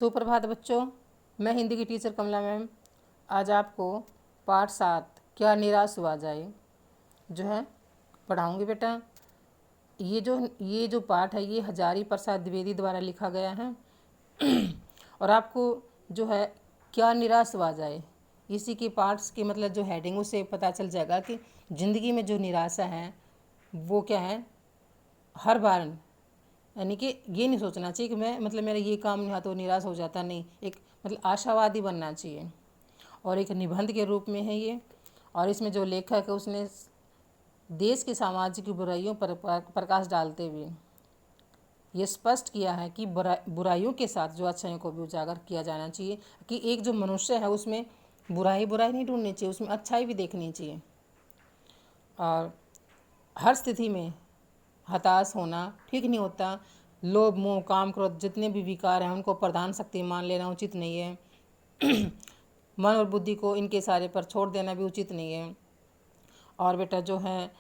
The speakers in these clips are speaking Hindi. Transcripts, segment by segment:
तो प्रभात बच्चों, मैं हिंदी की टीचर कमला मैम आज आपको पाठ 7 क्या निराश हुआ जाए जो है पढ़ाऊंगी बेटा। ये जो पाठ है ये हजारी प्रसाद द्विवेदी द्वारा लिखा गया है और आपको जो है क्या निराश हुआ जाए इसी के पार्ट्स के मतलब जो हेडिंग उससे पता चल जाएगा कि ज़िंदगी में जो निराशा है वो क्या है। हर बार यानी कि ये नहीं सोचना चाहिए कि मैं मतलब मेरा ये काम नहीं हुआ तो निराश हो जाता, नहीं, एक मतलब आशावादी बनना चाहिए। और एक निबंध के रूप में है ये, और इसमें जो लेखक है उसने देश की सामाजिक बुराइयों पर प्रकाश डालते हुए ये स्पष्ट किया है कि बुराइयों के साथ जो अच्छाइयों को भी उजागर किया जाना चाहिए, कि एक जो मनुष्य है उसमें बुराई नहीं ढूंढनी चाहिए, उसमें अच्छाई भी देखनी चाहिए। और हर स्थिति में हताश होना ठीक नहीं होता। लोभ मोह काम क्रोध जितने भी विकार हैं उनको प्रधान शक्ति मान लेना उचित नहीं है। मन और बुद्धि को इनके सारे पर छोड़ देना भी उचित नहीं है। और बेटा जो है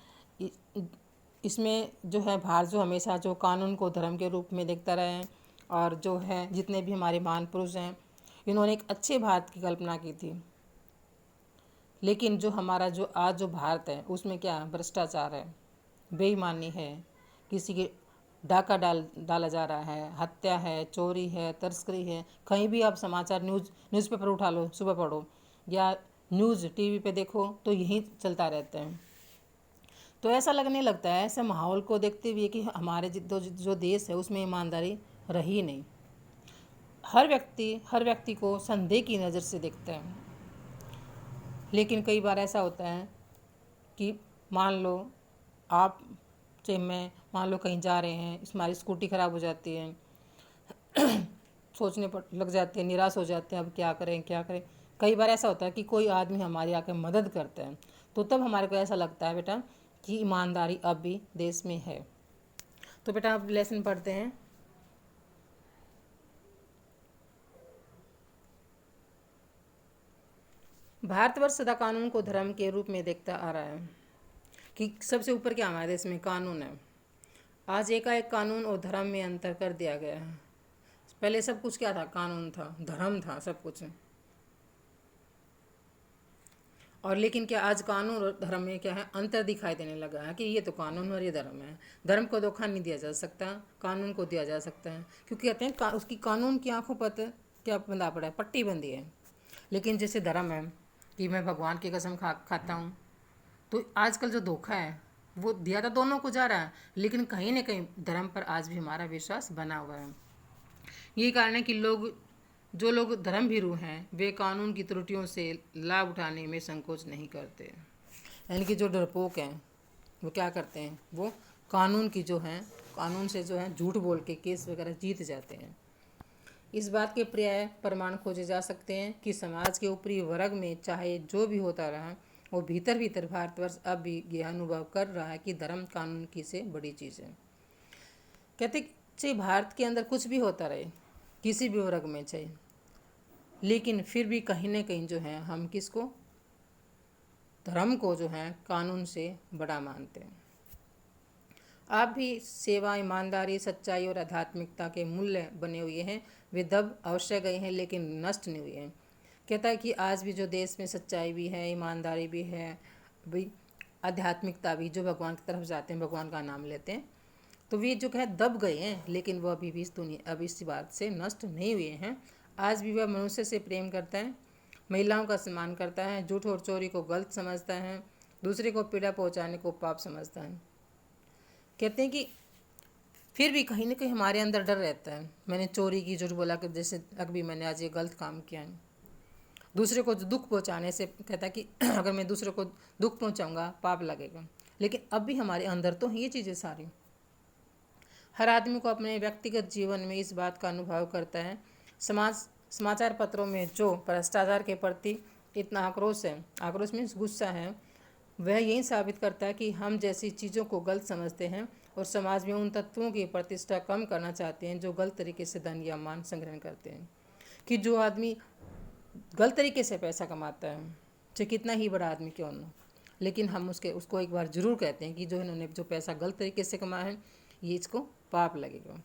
इसमें जो है भारत जो हमेशा जो कानून को धर्म के रूप में देखता रहे हैं, और जो है जितने भी हमारे महान पुरुष हैं इन्होंने एक अच्छे भारत की कल्पना की थी। लेकिन जो हमारा जो आज जो भारत है उसमें क्या भ्रष्टाचार है, बेईमानी है, किसी के डाका डाला जा रहा है, हत्या है, चोरी है, तस्करी है। कहीं भी आप समाचार न्यूज़पेपर उठा लो, सुबह पढ़ो या न्यूज़ टीवी पे देखो तो यही चलता रहता है। तो ऐसा लगने लगता है, ऐसे माहौल को देखते हुए कि हमारे जो देश है उसमें ईमानदारी रही नहीं। हर व्यक्ति को संदेह की नज़र से देखता है। लेकिन कई बार ऐसा होता है कि मान लो आप से मैं मान लो कहीं जा रहे हैं, हमारी स्कूटी ख़राब हो जाती है, सोचने पर लग जाते हैं, निराश हो जाते हैं, अब क्या करें। कई बार ऐसा होता है कि कोई आदमी हमारी आकर मदद करता है तो तब हमारे को ऐसा लगता है बेटा कि ईमानदारी अब भी देश में है। तो बेटा आप लेसन पढ़ते हैं। भारतवर्ष सदा कानून को धर्म के रूप में देखता आ रहा है कि सबसे ऊपर क्या हमारे देश में कानून है। आज एकाएक कानून और धर्म में अंतर कर दिया गया है। पहले सब कुछ क्या था, कानून था, धर्म था, सब कुछ। और लेकिन क्या आज कानून और धर्म में क्या है अंतर दिखाई देने लगा है कि ये तो कानून और ये धर्म है। धर्म को धोखा नहीं दिया जा सकता, कानून को दिया जा सकता है, क्योंकि कहते हैं उसकी कानून की आंखों पर क्या बंधा पड़ा है, पट्टी बंधी है। लेकिन जैसे धर्म है कि मैं भगवान की कसम खाता हूँ, तो आजकल जो धोखा है वो दिया तो दोनों को जा रहा है, लेकिन कहीं ना कहीं धर्म पर आज भी हमारा विश्वास बना हुआ है। यही कारण है कि जो लोग धर्म भीरू हैं वे कानून की त्रुटियों से लाभ उठाने में संकोच नहीं करते। यानी कि जो डरपोक हैं वो क्या करते हैं, वो कानून की जो है कानून से जो है झूठ बोल के केस वगैरह जीत जाते हैं। इस बात के पर्याय प्रमाण खोजे जा सकते हैं कि समाज के ऊपरी वर्ग में चाहे जो भी होता रहा, वो भीतर भीतर भारतवर्ष अब भी यह अनुभव कर रहा है कि धर्म कानून की से बड़ी चीज़ है। कहते चाहे भारत के अंदर कुछ भी होता रहे, किसी भी वर्ग में चाहे, लेकिन फिर भी कहीं ना कहीं जो है हम किसको, धर्म को जो है कानून से बड़ा मानते हैं। आप भी सेवा, ईमानदारी, सच्चाई और आध्यात्मिकता के मूल्य बने हुए हैं। वे दब अवश्य गए हैं लेकिन नष्ट नहीं हुए हैं। कहता है कि आज भी जो देश में सच्चाई भी है, ईमानदारी भी है, भाई आध्यात्मिकता भी, जो भगवान की तरफ जाते हैं, भगवान का नाम लेते हैं, तो वे जो है दब गए हैं, लेकिन वह अभी भी इस बात से नष्ट नहीं हुए हैं। आज भी वह मनुष्य से प्रेम करता है, महिलाओं का सम्मान करता है, झूठ और चोरी को गलत समझता है, दूसरे को पीड़ा पहुंचाने को पाप समझता है। कहते हैं कि फिर भी कहीं ना कहीं हमारे अंदर डर रहता है। मैंने चोरी की, झूठ बोला कि जैसे अभी मैंने आज ये गलत काम किया है, दूसरे को दुख पहुंचाने से कहता है कि अगर मैं दूसरे को दुख पहुंचाऊंगा पाप लगेगा। लेकिन अब भी हमारे अंदर तो ये चीज़ें सारी। हर आदमी को अपने व्यक्तिगत जीवन में इस बात का अनुभव करता है। समाचार पत्रों में जो भ्रष्टाचार के प्रति इतना आक्रोश मीन्स गुस्सा है, वह यही साबित करता है कि हम जैसी चीज़ों को गलत समझते हैं और समाज में उन तत्वों की प्रतिष्ठा कम करना चाहते हैं जो गलत तरीके से धन या मान संग्रहण करते हैं। कि जो आदमी गलत तरीके से पैसा कमाता है, चाहे कितना ही बड़ा आदमी क्यों न, लेकिन हम उसको एक बार ज़रूर कहते हैं कि जो इन्होंने जो पैसा गलत तरीके से कमाया है ये इसको पाप लगेगा।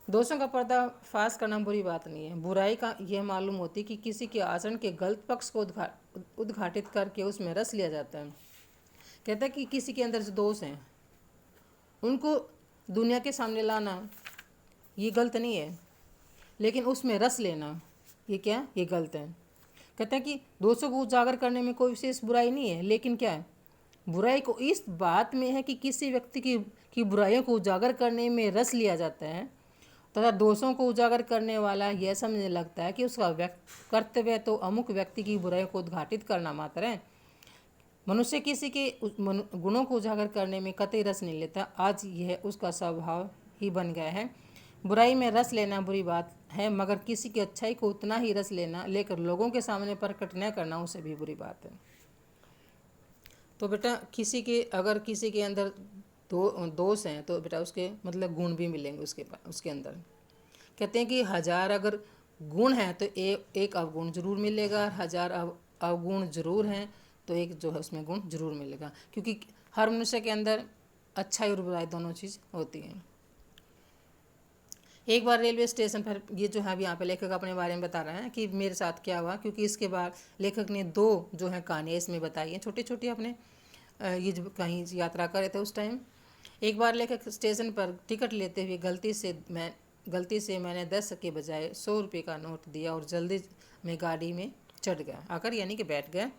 दोषों का पर्दाफाश करना बुरी बात नहीं है। बुराई का यह मालूम होती कि किसी के आचरण के गलत पक्ष को उद्घाटित करके उसमें रस लिया जाता है। कहता है कि किसी के अंदर जो दोष हैं उनको दुनिया के सामने लाना ये गलत नहीं है, लेकिन उसमें रस लेना ये क्या, ये गलत है। कहते हैं कि दोषों को उजागर करने में कोई विशेष बुराई नहीं है, लेकिन क्या है, बुराई को इस बात में है कि किसी व्यक्ति की बुराइयों को उजागर करने में रस लिया जाता है तथा दोषों को उजागर करने वाला यह समझने लगता है कि उसका कर्तव्य तो अमुक व्यक्ति की बुराइयों को उद्घाटित करना मात्र है। मनुष्य किसी के गुणों को उजागर करने में कतई रस नहीं लेता। आज यह उसका स्वभाव ही बन गया है। बुराई में रस लेना बुरी बात है, मगर किसी की अच्छाई को उतना ही रस लेना लेकर लोगों के सामने प्रकट न करना उसे भी बुरी बात है। तो बेटा अगर किसी के अंदर दोष हैं तो बेटा उसके मतलब गुण भी मिलेंगे उसके अंदर। कहते हैं कि 1000 अगर गुण हैं तो एक अवगुण जरूर मिलेगा, 1000 अवगुण जरूर हैं तो एक जो है उसमें गुण जरूर मिलेगा, क्योंकि हर मनुष्य के अंदर अच्छाई और बुराई दोनों चीज़ होती हैं। एक बार रेलवे स्टेशन पर, ये जो है अभी यहाँ पे लेखक अपने बारे में बता रहा है कि मेरे साथ क्या हुआ, क्योंकि इसके बाद लेखक ने 2 जो है कहानियाँ इसमें बताई हैं छोटी छोटी अपने ये जो कहीं यात्रा कर रहे थे उस टाइम। एक बार लेखक स्टेशन पर टिकट लेते हुए गलती से मैंने 10 के बजाय 100 रुपये का नोट दिया और जल्दी में गाड़ी में चढ़ गया आकर, यानी कि बैठ गया।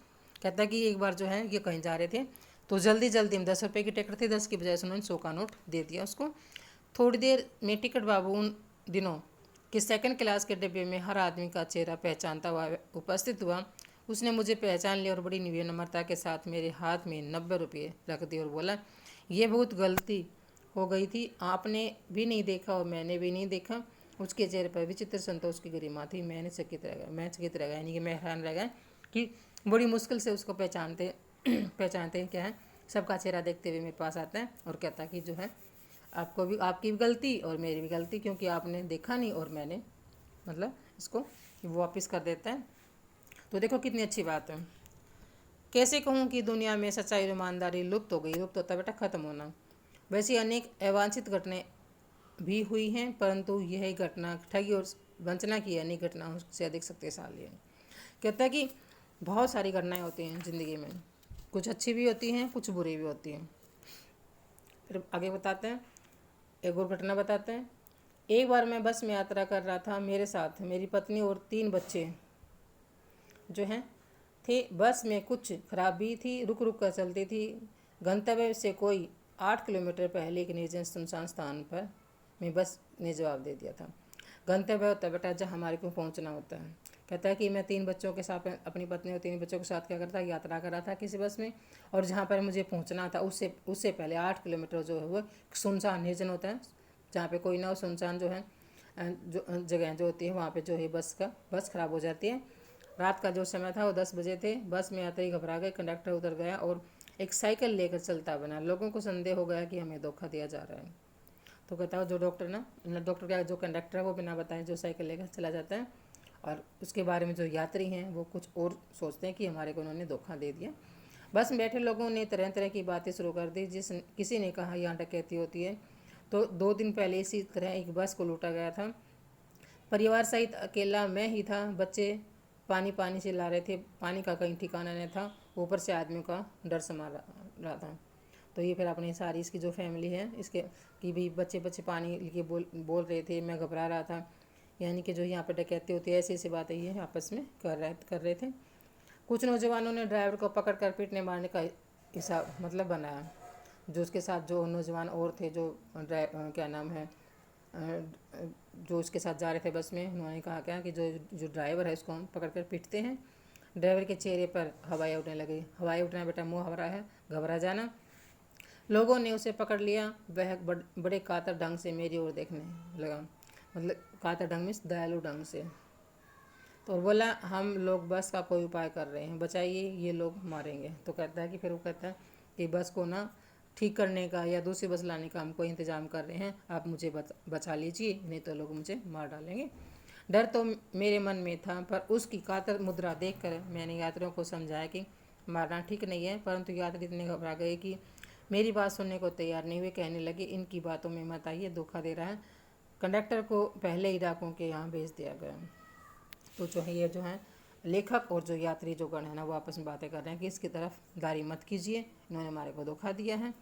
कहता कि एक बार जो है ये कहीं जा रहे थे तो जल्दी में 10 रुपये की टिकट थी, 10 के बजाय उन्होंने 100 का नोट दे दिया उसको। थोड़ी देर में टिकट बाबू उन दिनों कि सेकंड क्लास के डिब्बे में हर आदमी का चेहरा पहचानता हुआ उपस्थित हुआ। उसने मुझे पहचान लिया और बड़ी विनम्रता के साथ मेरे हाथ में 90 रुपये रख दिए और बोला, ये बहुत गलती हो गई थी, आपने भी नहीं देखा और मैंने भी नहीं देखा। उसके चेहरे पर विचित्र संतोष की गरिमा थी। मैं चकित रह गया, यानी कि मैं हैरान रह गया कि बड़ी मुश्किल से उसको पहचानते हैं क्या है, सबका चेहरा देखते हुए मेरे पास आता है और कहता कि जो है आपकी भी गलती और मेरी भी गलती, क्योंकि आपने देखा नहीं और मैंने मतलब इसको वापस कर देता है। तो देखो कितनी अच्छी बात है। कैसे कहूँ कि दुनिया में सच्चाई और ईमानदारी लुप्त हो गई। लुप्त होता बेटा खत्म होना। वैसे अनेक अवांछित घटनाएं भी हुई हैं, परंतु यही घटना ठगी और वंचना की अनेक घटनाओं से अधिक शक्तिशाली है। कहता है कि बहुत सारी घटनाएं होती हैं ज़िंदगी में, कुछ अच्छी भी होती हैं, कुछ बुरी भी होती हैं। फिर आगे बताते हैं, एक और घटना बताते हैं। एक बार मैं बस में यात्रा कर रहा था, मेरे साथ मेरी पत्नी और 3 बच्चे जो हैं थे। बस में कुछ खराबी थी, रुक रुक कर चलती थी। गंतव्य से कोई 8 किलोमीटर पहले एक निर्जन सुनसान स्थान पर मैं बस ने जवाब दे दिया था। गंतव्य होता है बेटा जहाँ हमारे को पहुँचना होता है। कहता है कि मैं 3 बच्चों के साथ, अपनी पत्नी और 3 बच्चों के साथ क्या करता, यात्रा कर रहा था किसी बस में, और जहाँ पर मुझे पहुँचना था उससे पहले 8 किलोमीटर जो है वो सुनसान निर्जन होता है, जहाँ पे कोई ना हो, सुनसान जो है जो जगह जो होती है वहाँ पे जो है बस ख़राब हो जाती है। रात का जो समय था वो 10 बजे थे। बस में आते ही घबरा गए, कंडक्टर उतर गया और एक साइकिल लेकर चलता बना। लोगों को संदेह हो गया कि हमें धोखा दिया जा रहा है। तो कहता है जो डॉक्टर का जो कंडक्टर है वो बिना बताए जो साइकिल लेकर चला जाता है, और उसके बारे में जो यात्री हैं वो कुछ और सोचते हैं कि हमारे को उन्होंने धोखा दे दिया। बस में बैठे लोगों ने तरह तरह की बातें शुरू कर दी। किसी ने कहा यहाँ डकैती होती है, तो 2 दिन पहले इसी तरह एक बस को लूटा गया था। परिवार सहित अकेला मैं ही था। बच्चे पानी चिल्ला रहे थे, पानी का कहीं ठिकाना नहीं था, ऊपर से आदमियों का डर समा रहा था। तो ये फिर अपनी सारी इसकी जो फैमिली है इसके कि भी बच्चे पानी लिए बोल रहे थे, मैं घबरा रहा था, यानी कि जो यहाँ पर डकैती होती है ऐसी ऐसी बातें ये आपस में कर रहे थे। कुछ नौजवानों ने ड्राइवर को पकड़ कर पीटने मारने का हिसाब मतलब बनाया। जो उसके साथ जो नौजवान और थे जो क्या नाम है जो उसके साथ जा रहे थे बस में, उन्होंने कहा क्या कि जो ड्राइवर है उसको हम पकड़ कर पीटते हैं। ड्राइवर के चेहरे पर हवाएं उठने लगी। हवाएं उठना बेटा मुँह हवरा है, घबरा जाना। लोगों ने उसे पकड़ लिया। वह बड़े कातर ढंग से मेरी ओर देखने लगा, मतलब कातर ढंग में दयालु ढंग से। तो बोला, हम लोग बस का कोई उपाय कर रहे हैं, बचाइए, ये लोग मारेंगे। तो कहता है कि फिर वो कहता है कि बस को ना ठीक करने का या दूसरी बस लाने का हम कोई इंतज़ाम कर रहे हैं, आप मुझे बचा लीजिए, नहीं तो लोग मुझे मार डालेंगे। डर तो मेरे मन में था, पर उसकी कातर मुद्रा देखकर मैंने यात्रियों को समझाया कि मारना ठीक नहीं है, परंतु यात्री इतने घबरा गए कि मेरी बात सुनने को तैयार नहीं हुए। कहने लगे, इनकी बातों में मत आइए, धोखा दे रहा है, कंडक्टर को पहले ही डाकुओं के यहाँ भेज दिया गया। तो जो है ये जो है लेखक और जो यात्री जो गण है ना वो आपस में बातें कर रहे हैं कि इसकी तरफ दारी मत कीजिए, इन्होंने हमारे को धोखा दिया है।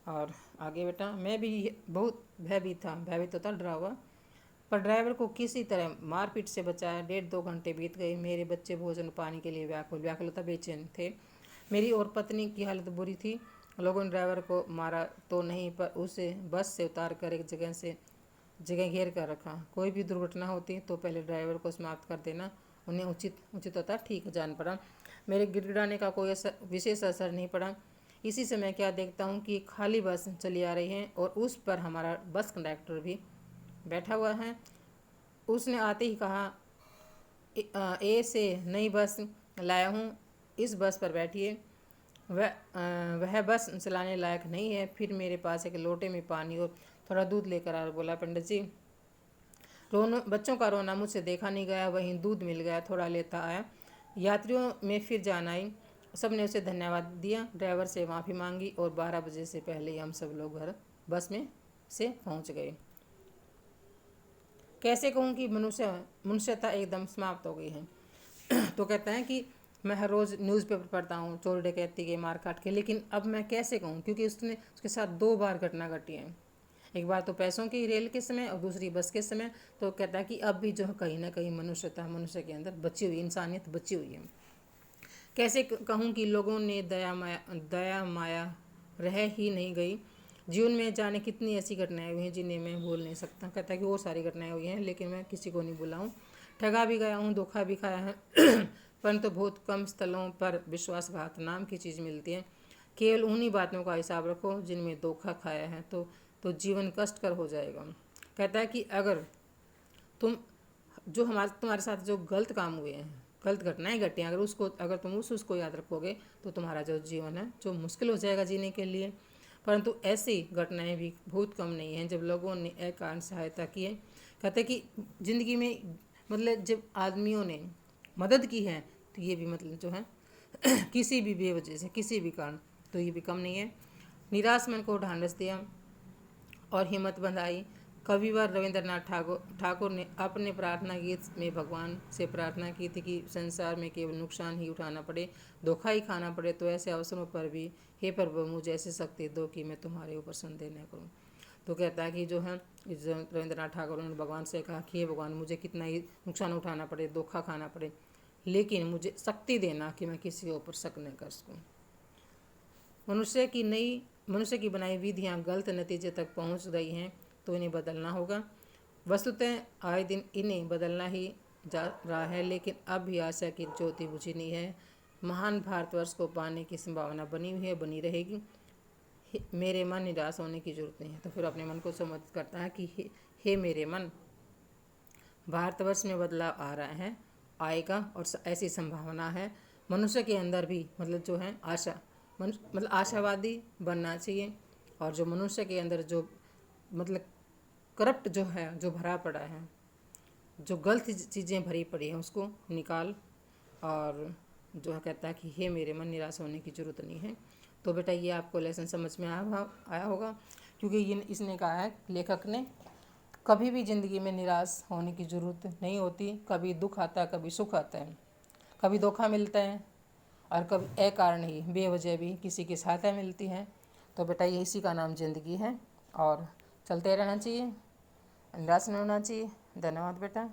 और आगे बेटा, मैं भी बहुत भयभीत तो था, डरा हुआ, पर ड्राइवर को किसी तरह मारपीट से बचाया। 1.5-2 घंटे बीत गए। मेरे बच्चे भोजन पानी के लिए व्याकुल तथा बेचैन थे। मेरी और पत्नी की हालत बुरी थी। लोगों ने ड्राइवर को मारा तो नहीं, पर उसे बस से उतार कर एक जगह घेर कर रखा। कोई भी दुर्घटना होती तो पहले ड्राइवर को समाप्त कर देना उन्हें उचित तथा ठीक जान पड़ा। मेरे गिड़गिड़ाने का कोई विशेष असर नहीं पड़ा। इसी समय क्या देखता हूँ कि खाली बस चली आ रही है और उस पर हमारा बस कंडक्टर भी बैठा हुआ है। उसने आते ही कहा, ए से नई बस लाया हूँ, इस बस पर बैठिए। वह बस चलाने लायक नहीं है। फिर मेरे पास एक लोटे में पानी और थोड़ा दूध लेकर आ बोला, पंडित जी, बच्चों का रोना मुझसे देखा नहीं गया, वहीं दूध मिल गया, थोड़ा लेता आया। यात्रियों में फिर जान आई। सब ने उसे धन्यवाद दिया, ड्राइवर से माफ़ी मांगी और 12 बजे से पहले ही हम सब लोग घर बस में से पहुंच गए। कैसे कहूँ कि मनुष्यता एकदम समाप्त हो गई है। तो कहता है कि मैं हर रोज़ न्यूज़पेपर पढ़ता हूँ चोरी डकैती के, मार काट के, लेकिन अब मैं कैसे कहूँ, क्योंकि उसके साथ 2 बार घटना घटी है। एक बार तो पैसों की रेल के समय और दूसरी बस के समय। तो कहता है कि अब भी जो कहीं ना कहीं मनुष्य के अंदर बची हुई, इंसानियत बची हुई है। कैसे कहूँ कि लोगों ने दया माया रह ही नहीं गई। जीवन में जाने कितनी ऐसी घटनाएं हुई हैं जिन्हें मैं भूल नहीं सकता। कहता है कि और सारी घटनाएं हुई हैं, लेकिन मैं किसी को नहीं भुलाऊँ। ठगा भी गया हूँ, धोखा भी खाया है परंतु तो बहुत कम स्थलों पर विश्वासघात नाम की चीज़ मिलती है। केवल उन्हीं बातों का हिसाब रखो जिनमें धोखा खाया है, तो जीवन कष्टकर हो जाएगा। कहता है कि अगर तुम तुम्हारे साथ जो गलत काम हुए हैं, गलत घटनाएं घटी हैं, अगर तुम उसको याद रखोगे तो तुम्हारा जो जीवन है जो मुश्किल हो जाएगा जीने के लिए। परंतु ऐसी घटनाएं भी बहुत कम नहीं हैं जब लोगों ने अकारण सहायता की है। कहते कि ज़िंदगी में मतलब जब आदमियों ने मदद की है तो ये भी मतलब जो है किसी भी बेवजह से, किसी भी कारण, तो ये भी कम नहीं है। निराश मन को ढांढस दिया और हिम्मत बंधाई। कविवर रविंद्रनाथ ठाकुर ने अपने प्रार्थना गीत में भगवान से प्रार्थना की थी कि संसार में केवल नुकसान ही उठाना पड़े, धोखा ही खाना पड़े, तो ऐसे अवसरों पर भी हे प्रभु मुझे ऐसी शक्ति दो कि मैं तुम्हारे ऊपर संदेह न करूं। तो कहता है कि जो है रविंद्रनाथ ठाकुर ने भगवान से कहा कि हे भगवान, मुझे कितना ही नुकसान उठाना पड़े, धोखा खाना पड़े, लेकिन मुझे शक्ति देना कि मैं किसी के ऊपर शक न कर सकूँ। मनुष्य की बनाई विधियाँ गलत नतीजे तक पहुँच गई हैं तो इन्हें बदलना होगा। वस्तुतः आए दिन इन्हें बदलना ही जा रहा है, लेकिन अब भी आशा की ज्योति बुझी नहीं है। महान भारतवर्ष को पाने की संभावना बनी हुई है, बनी रहेगी। मेरे मन, निराश होने की जरूरत नहीं है। तो फिर अपने मन को संबोधित करता है कि हे मेरे मन, भारतवर्ष में बदलाव आ रहा है, आएगा और ऐसी संभावना है। मनुष्य के अंदर भी मतलब जो है मतलब आशावादी बनना चाहिए। और जो मनुष्य के अंदर जो मतलब करप्ट जो है, जो भरा पड़ा है, जो गलत चीज़ें भरी पड़ी हैं, उसको निकाल। और जो है कहता है कि हे मेरे मन, निराश होने की ज़रूरत नहीं है। तो बेटा ये आपको लेसन समझ में आया होगा, क्योंकि ये इसने कहा है लेखक ने, कभी भी ज़िंदगी में निराश होने की ज़रूरत नहीं होती। कभी दुख आता है, कभी सुख आता है, कभी धोखा मिलता है और कभी अकारण ही बेवजह भी किसी की सहायता मिलती है। तो बेटा ये इसी का नाम ज़िंदगी है और चलते रहना चाहिए, निराश नहीं होना चाहिए। धन्यवाद बेटा।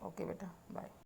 ओके बेटा, बाय।